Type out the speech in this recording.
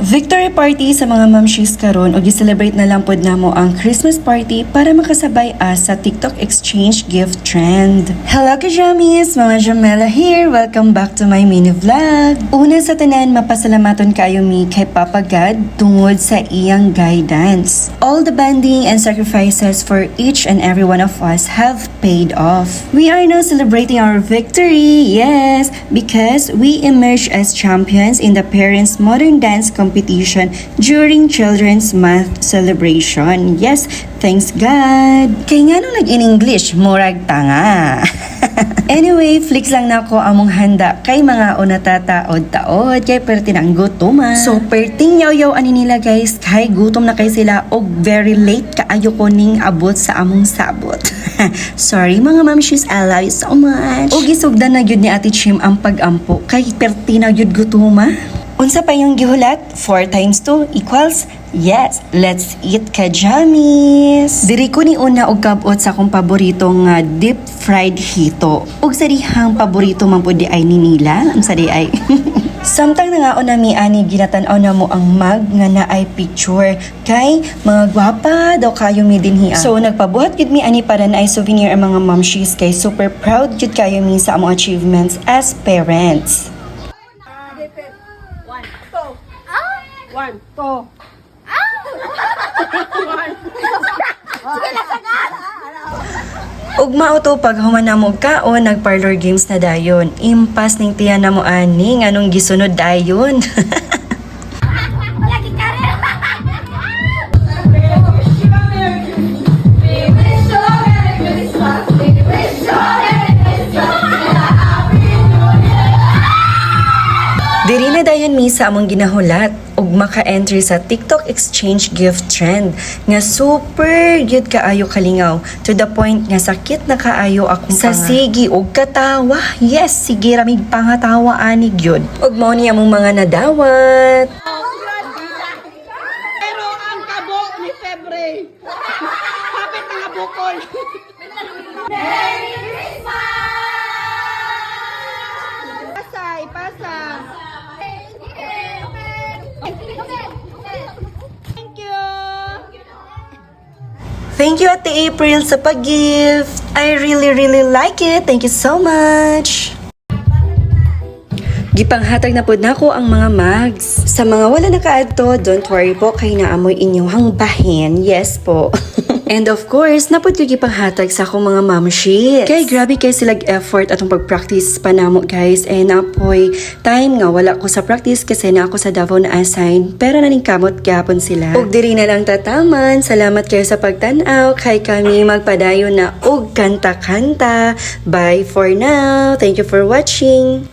Victory party sa mga mamshis karon ug gi-celebrate na lang pod namo ang Christmas party para makasabay sa TikTok exchange gift trend. Hello kajamis, Mama Jamela here. Welcome back to my mini vlog. Una sa tanan, mapasalamaton kayo mi kay Papa God tungod sa iyang guidance. All the bonding and sacrifices for each and every one of us have paid off. We are now celebrating our victory, yes, because we emerged as champions in the Parents Modern Dance competition during Children's Month celebration. Yes, thanks God. Kay nga nung nag-in-English, murag tanga. Anyway, flicks lang na ko among handa kay mga unatataod-taod kay perti ng gutuma. So, perting yaw-yaw ani nila guys, kay gutom na kay sila og very late kaayo ko ning abot sa among sabot. Sorry mga mamshis, I love you so much. Og isugdan na gyud ni Ate Chim ang pag-ampo kay perti na gyud gutuma. Unsa pa yung gihulat? 4 times 2 equals? Yes, let's eat kajamis! Diri ko ni una og kabot sa akong paborito nga deep fried hito. Ug sa dihang paborito man po di ay ni nila. Unsa di ay? Samtang nangaon na mi ani ginatan-aw na mo ang mag nga naay picture kay mga gwapa daw kayo mi dinhi. So nagpabuhat gid mi ani para naay souvenir ang mga momshies kay super proud gid kayo mi sa among achievements as parents. One, two. Ug mao to pag human na mo kaon nag-parlor games na dayon. Impas ning tiyan na mo ani nganong gisunod dayon. Diri na dayon mi sa among ginahulat ug maka-entry sa TikTok exchange gift trend nga super gyud kaayo kalingaw to the point nga sakit na kaayo akong sa sigi ug katawa. Yes, sige ra mig pangatawa ani gyud. Ug mao ni among mga nadawat. Pero ang kabo ni Febre. Kapit nga bukol. Merry Christmas! Ipasa. Thank you. Thank you Ate April sa pag-gift. I really like it. Thank you so much. Gipanghatag na pod nako ang mga mags. Sa mga wala nakaadto, don't worry po kay naamoy inyong hangbahin. Yes po. And of course, napod ko gipanghatag sa akong mga mamshi. Kay grabe kay sila effort atong pag-practice pa namo guys. And napoy time nga wala ko sa practice kasi na ako sa Davao na assign. Pero naning kamot gapon sila. Ug diri na lang tataman. Salamat kayo sa pagtan-aw. Kay kami magpadayon na og kanta-kanta. Bye for now. Thank you for watching.